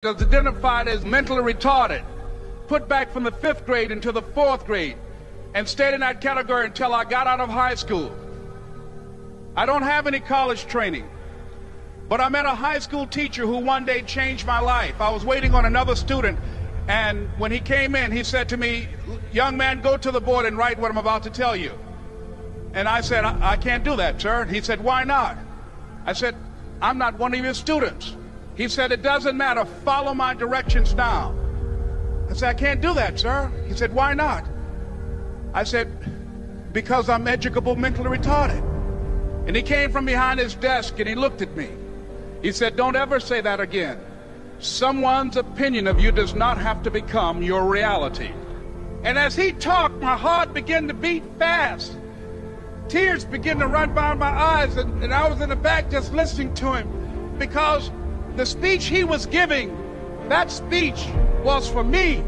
was identified as mentally retarded, put back from the 5th grade into the 4th grade, and stayed in that category until I got out of high school. I don't have any college training, but I met a high school teacher who one day changed my life. I was waiting on another student, and when he came in, he said to me, "Young man, go to the board and write what I'm about to tell you." And I said, I can't do that, sir. He said, "Why not?" I said, "I'm not one of your students." He said, "It doesn't matter. Follow my directions now." I said, "I can't do that, sir." He said, "Why not?" I said, "Because I'm educable mentally retarded." And he came from behind his desk and he looked at me. He said, "Don't ever say that again. Someone's opinion of you does not have to become your reality." And as he talked, my heart began to beat fast. Tears began to run down my eyes, and I was in the back just listening to him, because the speech he was giving, that speech was for me.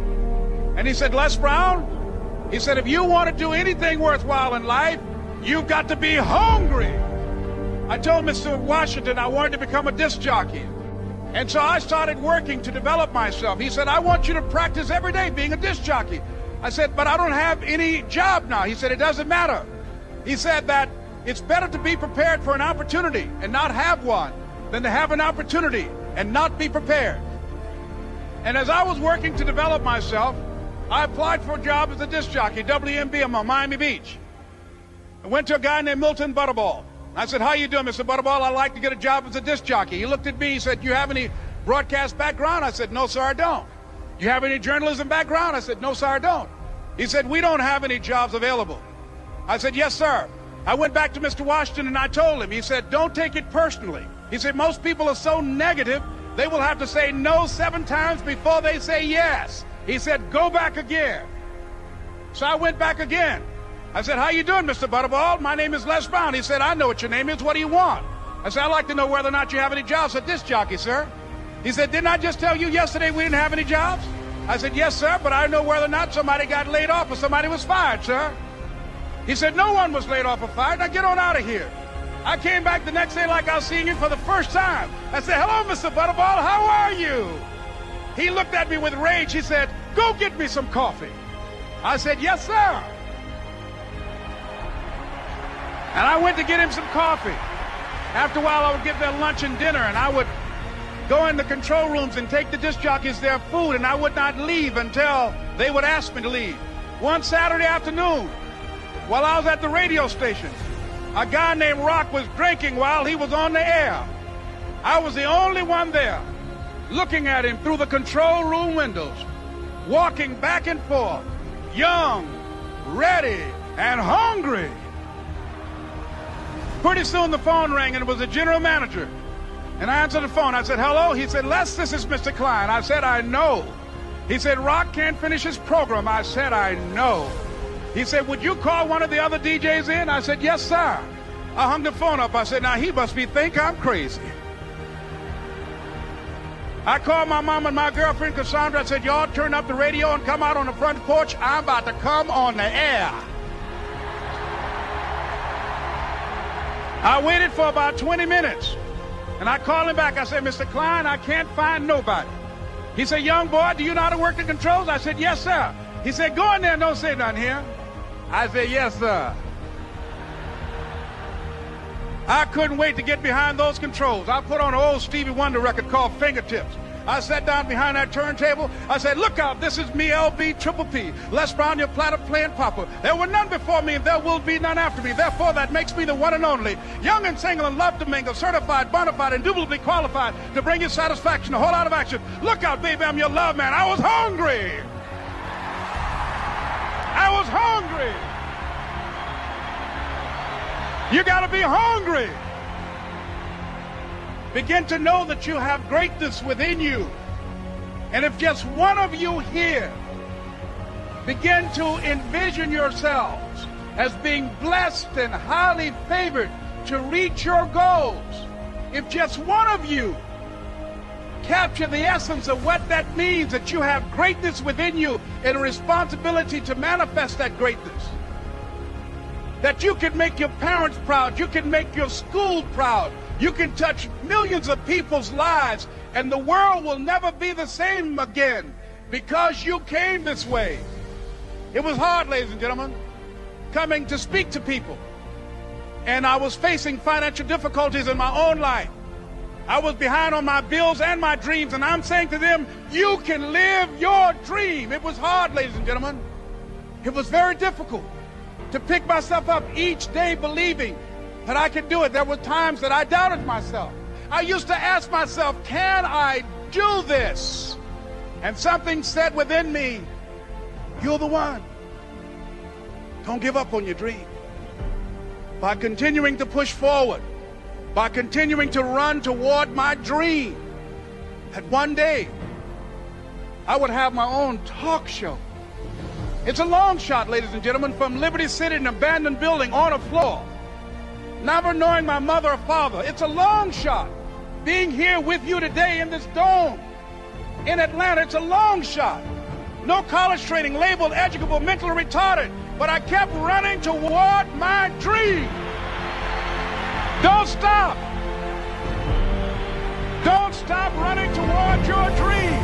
And he said, "Les Brown," he said, "if you want to do anything worthwhile in life, you've got to be hungry." I told Mr. Washington I wanted to become a disc jockey. And so I started working to develop myself. He said, "I want you to practice every day being a disc jockey." I said, "But I don't have any job now." He said, "It doesn't matter." He said that it's better to be prepared for an opportunity and not have one than to have an opportunity and not be prepared. And as I was working to develop myself, I applied for a job as a disc jockey, WMBM on Miami Beach. I went to a guy named Milton Butterball. I said, "How you doing, Mr. Butterball? I'd like to get a job as a disc jockey." He looked at me, he said, "Do you have any broadcast background?" I said, "No, sir, I don't." "Do you have any journalism background?" I said, "No, sir, I don't." He said, "We don't have any jobs available." I said, "Yes, sir." I went back to Mr. Washington and I told him. He said, "Don't take it personally." He said, "Most people are so negative, they will have to say no 7 times before they say yes." He said, "Go back again." So I went back again. I said, "How you doing, Mr. Butterball? My name is Les Brown." He said, "I know what your name is. What do you want?" I said, "I'd like to know whether or not you have any jobs at disc jockey, sir." He said, "Didn't I just tell you yesterday we didn't have any jobs?" I said, "Yes, sir, but I know whether or not somebody got laid off or somebody was fired, sir." He said, "No one was laid off or fired. Now get on out of here." I came back the next day like I was seeing him for the first time. I said, "Hello, Mr. Butterball, how are you?" He looked at me with rage. He said, "Go get me some coffee." I said, "Yes, sir." And I went to get him some coffee. After a while, I would get their lunch and dinner, and I would go in the control rooms and take the disc jockeys their food, and I would not leave until they would ask me to leave. One Saturday afternoon, while I was at the radio station, a guy named Rock was drinking while he was on the air. I was the only one there, looking at him through the control room windows, walking back and forth, young, ready, and hungry. Pretty soon the phone rang, and it was the general manager. And I answered the phone. I said, "Hello?" He said, "Les, this is Mr. Klein." I said, "I know." He said, "Rock can't finish his program." I said, "I know." He said, "Would you call one of the other DJs in?" I said, "Yes, sir." I hung the phone up. I said, "Now he must think I'm crazy." I called my mom and my girlfriend, Cassandra. I said, "Y'all turn up the radio and come out on the front porch. I'm about to come on the air." I waited for about 20 minutes, and I called him back. I said, "Mr. Klein, I can't find nobody." He said, "Young boy, do you know how to work the controls?" I said, "Yes, sir." He said, "Go in there and don't say nothing here." I said, "Yes, sir." I couldn't wait to get behind those controls. I put on an old Stevie Wonder record called Fingertips. I sat down behind that turntable. I said, "Look out, this is me, LB Triple P, Les Brown, your platter playing papa. There were none before me, and there will be none after me. Therefore, that makes me the one and only. Young and single and love to mingle, certified, bona fide, indubitably qualified to bring you satisfaction, a whole lot of action. Look out, baby, I'm your love man." I was hungry. I was hungry. You got to be hungry. Begin to know that you have greatness within you. And if just one of you here begin to envision yourselves as being blessed and highly favored to reach your goals, if just one of you capture the essence of what that means, that you have greatness within you and a responsibility to manifest that greatness, that you can make your parents proud, you can make your school proud, You can touch millions of people's lives, and the world will never be the same again because you came this way. It was hard, ladies and gentlemen, coming to speak to people. And I was facing financial difficulties in my own life. I was behind on my bills and my dreams, and I'm saying to them, you can live your dream. It was hard, ladies and gentlemen. It was very difficult to pick myself up each day believing that I could do it. There were times that I doubted myself. I used to ask myself, can I do this? And something said within me, you're the one. Don't give up on your dream. By continuing to push forward, by continuing to run toward my dream, that one day I would have my own talk show. It's a long shot, ladies and gentlemen, from Liberty City, an abandoned building on a floor, never knowing my mother or father. It's a long shot. Being here with you today in this dome in Atlanta, it's a long shot. No college training, labeled educable, mentally retarded, but I kept running toward my dream. Don't stop. Don't stop running toward your dream.